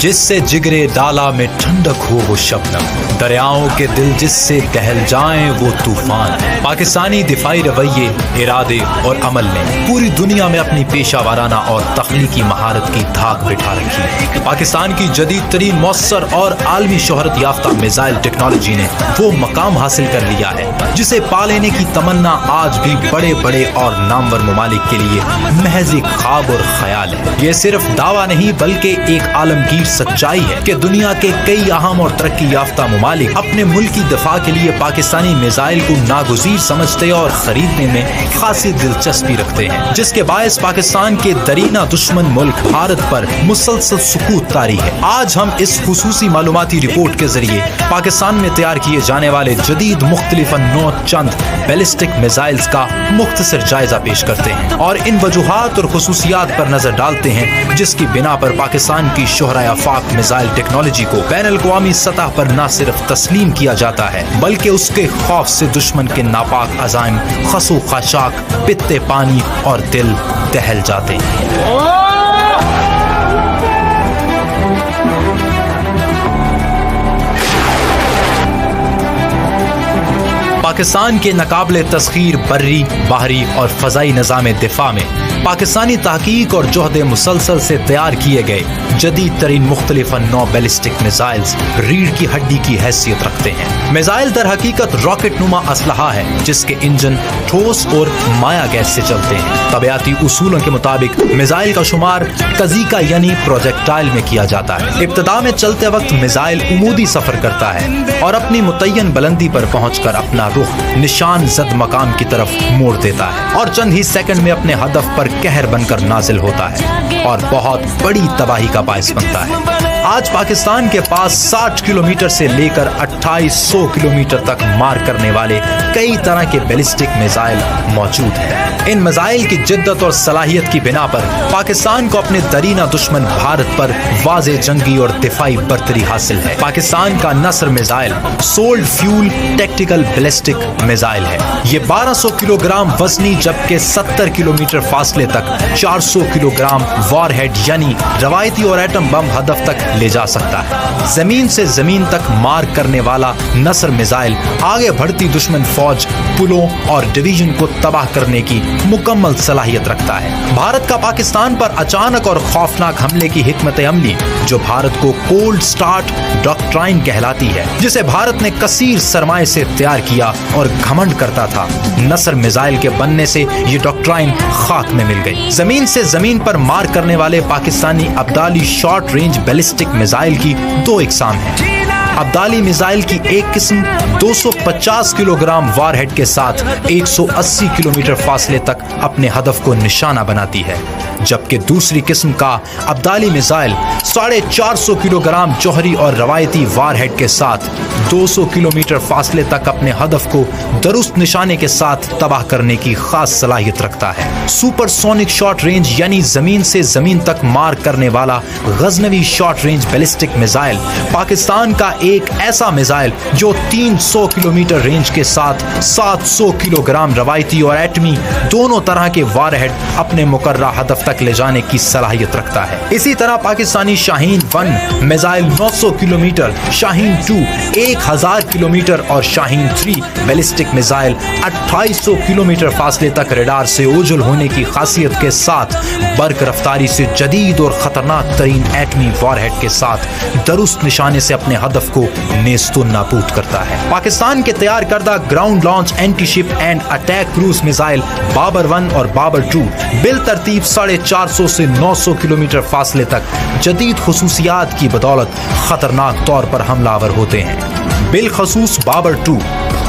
جس سے جگرے ڈالا میں ٹھنڈک ہو وہ شبنم، دریاؤں کے دل جس سے دہل جائیں وہ طوفان۔ پاکستانی دفاعی رویے، ارادے اور عمل نے پوری دنیا میں اپنی پیشہ ورانہ اور تخلیقی مہارت کی دھاک بٹھا رکھی۔ پاکستان کی جدید ترین مؤثر اور عالمی شہرت یافتہ میزائل ٹیکنالوجی نے وہ مقام حاصل کر لیا ہے جسے پا لینے کی تمنا آج بھی بڑے بڑے اور نامور ممالک کے لیے محض ایک خواب اور خیال ہے۔ یہ صرف دعویٰ نہیں بلکہ ایک عالمگیر سچائی ہے کہ دنیا کے کئی اہم اور ترقی یافتہ ممالک اپنے ملک کی دفاع کے لیے پاکستانی میزائل کو ناگزیر سمجھتے اور خریدنے میں خاصی دلچسپی رکھتے ہیں، جس کے باعث پاکستان کے درینہ دشمن ملک بھارت پر مسلسل سکوت طاری ہے۔ آج ہم اس خصوصی معلوماتی رپورٹ کے ذریعے پاکستان میں تیار کیے جانے والے جدید مختلف نوع چند بیلسٹک میزائلز کا مختصر جائزہ پیش کرتے ہیں اور ان وجوہات اور خصوصیات پر نظر ڈالتے ہیں جس کی بنا پر پاکستان کی شہرۂ آفاق میزائل ٹیکنالوجی کو بین الاقوامی سطح پر نہ صرف تسلیم کیا جاتا ہے بلکہ اس کے خوف سے دشمن کے ناپاک عزائم خسو خاشاک پتے پانی اور دل دہل جاتے ہیں۔ پاکستان کے ناقابل تسخیر بری، بحری اور فضائی نظام دفاع میں پاکستانی تحقیق اور جہد مسلسل سے تیار کیے گئے جدید ترین مختلف نوع بیلسٹک میزائلز ریڑھ کی ہڈی کی حیثیت رکھتے ہیں۔ میزائل در حقیقت راکٹ نما اسلحہ ہے جس کے انجن ٹھوس اور مائع گیس سے چلتے ہیں۔ طبیعتی اصولوں کے مطابق میزائل کا شمار قذیقہ یعنی پروجیکٹائل میں کیا جاتا ہے۔ ابتدا میں چلتے وقت میزائل عمودی سفر کرتا ہے اور اپنی متعین بلندی پر پہنچ کر اپنا رخ نشان زد مقام کی طرف موڑ دیتا ہے اور چند ہی سیکنڈ میں اپنے ہدف پر قہر بن کر نازل ہوتا ہے اور بہت بڑی تباہی کا باعث بنتا ہے۔ آج پاکستان کے پاس 60 کلومیٹر سے لے کر 2800 کلومیٹر تک مار کرنے والے کئی طرح کے بیلسٹک میزائل موجود ہیں۔ ان میزائل کی جدت اور صلاحیت کی بنا پر پاکستان کو اپنے درینہ دشمن بھارت پر واضح جنگی اور دفاعی برتری حاصل ہے۔ پاکستان کا Nasr missile solid fuel tactical ballistic missile ہے۔ یہ 1200 کلو گرام وزنی جبکہ 70 کلومیٹر فاصلے تک 400 کلو گرام وار ہیڈ یعنی روایتی اور ایٹم بم ہدف تک لے جا سکتا ہے۔ زمین سے زمین تک مار کرنے والا نصر میزائل آگے بڑھتی دشمن فوج، پلوں اور ڈویژن کو تباہ کرنے کی مکمل صلاحیت رکھتا ہے۔ بھارت کا پاکستان پر اچانک اور خوفناک حملے کی حکمت عملی جو بھارت کو کولڈ سٹارٹ ڈاکٹرائن کہلاتی ہے، جسے بھارت نے کثیر سرمائے سے تیار کیا اور گھمنڈ کرتا تھا، نصر میزائل کے بننے سے یہ ڈاکٹرائن خاک میں مل گئی۔ زمین سے زمین پر مار کرنے والے Pakistani Abdali short range ballistic missile کی دو اقسام ہیں۔ ابدالی میزائل کی ایک قسم 250 کلو گرام وار ہیڈ کے ساتھ 180 کلومیٹر فاصلے تک اپنے ہدف کو نشانہ بناتی ہے، جبکہ دوسری قسم کا ابدالی میزائل 450 کلو گرام جوہری اور روایتی وار ہیڈ کے ساتھ 200 کلومیٹر فاصلے تک اپنے ہدف کو درست نشانے کے ساتھ تباہ کرنے کی خاص صلاحیت رکھتا ہے۔ سپر سونک شارٹ رینج یعنی زمین سے زمین تک مار کرنے والا Ghaznavi short range ballistic missile Pakistan کا ایک ایسا میزائل جو 300 کلومیٹر رینج کے ساتھ 700 کلو گرام روایتی اور ایٹمی دونوں طرح کے وار ہیڈ اپنے مقررہ ہدف تک لے جانے کی صلاحیت رکھتا ہے۔ اسی طرح پاکستانی شاہین 1 میزائل 900 کلومیٹر، شاہین 2 1000 کلومیٹر اور شاہین 3 بیلسٹک میزائل 2800 کلومیٹر فاصلے تک ریڈار سے اوجھل ہونے کی خاصیت کے ساتھ برق رفتاری سے جدید اور خطرناک ترین ایٹمی وار ہیڈ کے ساتھ درست نشانے سے اپنے ہدف کو نیست و نابود کرتا ہے۔ پاکستان کے تیار کردہ ground launch anti ship and attack cruise missile Babur 1 اور بابر 2 بالترتیب 450 سے 900 کلومیٹر فاصلے تک جدید خصوصیات کی بدولت خطرناک طور پر حملہ آور ہوتے ہیں۔ بالخصوص بابر 2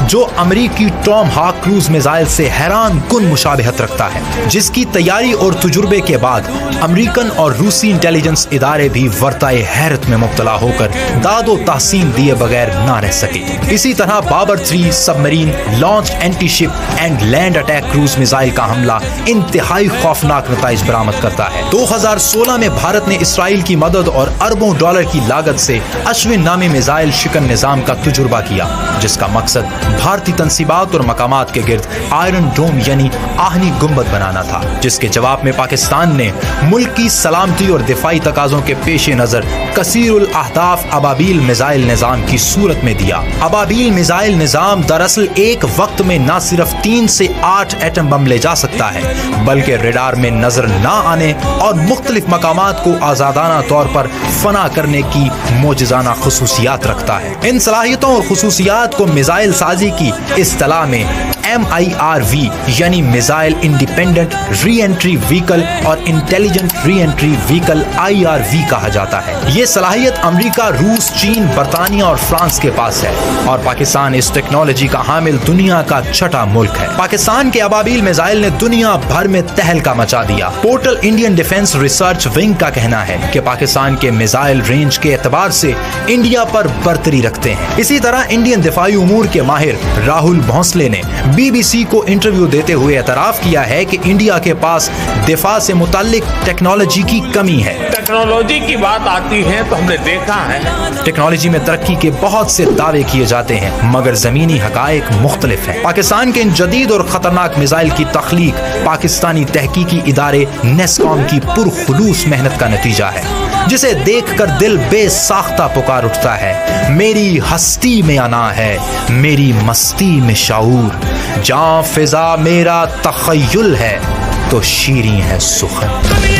جو امریکی ٹام ہاک کروز میزائل سے حیران کن مشابہت رکھتا ہے، جس کی تیاری اور تجربے کے بعد امریکن اور روسی انٹیلیجنس ادارے بھی ورطۂ حیرت میں مبتلا ہو کر داد و تحسین دیے بغیر نہ رہ سکے۔ اسی طرح Babur 3 submarine launch anti ship and land attack cruise missile کا حملہ انتہائی خوفناک نتائج برآمد کرتا ہے۔ 2016 میں بھارت نے اسرائیل کی مدد اور اربوں ڈالر کی لاگت سے اشون نامی میزائل شکن نظام کا تجربہ کیا، جس کا مقصد بھارتی تنصیبات اور مقامات کے گرد آئرن ڈوم یعنی آہنی گنبد بنانا تھا، جس کے جواب میں پاکستان نے ملک کی سلامتی اور دفاعی تقاضوں کے پیش نظر کثیر الاہداف ابابیل میزائل نظام کی صورت میں دیا۔ ابابیل میزائل نظام دراصل ایک وقت میں نہ صرف 3 سے 8 ایٹم بم لے جا سکتا ہے بلکہ ریڈار میں نظر نہ آنے اور مختلف مقامات کو آزادانہ طور پر فنا کرنے کی معجزانہ خصوصیات رکھتا ہے۔ ان صلاحیتوں اور خصوصیات کو میزائل سازی کی اصطلاح میں MIRV یعنی میزائل انڈیپینڈنٹ ری انٹری وہیکل اور انٹیلیجنٹ ری انٹری وہیکل IRV کہا جاتا ہے۔ یہ صلاحیت امریکہ، روس، چین، برطانیہ اور فرانس کے پاس ہے اور پاکستان اس ٹیکنالوجی کا حامل دنیا کا چھٹا ملک ہے۔ پاکستان کے ابابیل میزائل نے دنیا بھر میں تہلکہ مچا دیا۔ Portal Indian defence research wing کا کہنا ہے کہ پاکستان کے میزائل رینج کے اعتبار سے انڈیا پر برتری رکھتے ہیں۔ اسی طرح انڈین دفاعی امور کے ماہر راہل بھونسلے نے BBC کو انٹرویو دیتے ہوئے اعتراف کیا ہے کہ انڈیا کے پاس دفاع سے متعلق ٹیکنالوجی کی کمی ہے۔ ٹیکنالوجی کی بات آتی ہے تو ہم نے دیکھا ہے ٹیکنالوجی میں ترقی کے بہت سے دعوے کیے جاتے ہیں مگر زمینی حقائق مختلف ہیں۔ پاکستان کے ان جدید اور خطرناک میزائل کی تخلیق پاکستانی تحقیقی ادارے نیسکام کی پرخلوص محنت کا نتیجہ ہے، جسے دیکھ کر دل بے ساختہ پکار اٹھتا ہے۔ میری ہستی میں انا ہے، میری مستی میں شعور، جاں فضا میرا تخیل ہے تو شیریں ہے سخن۔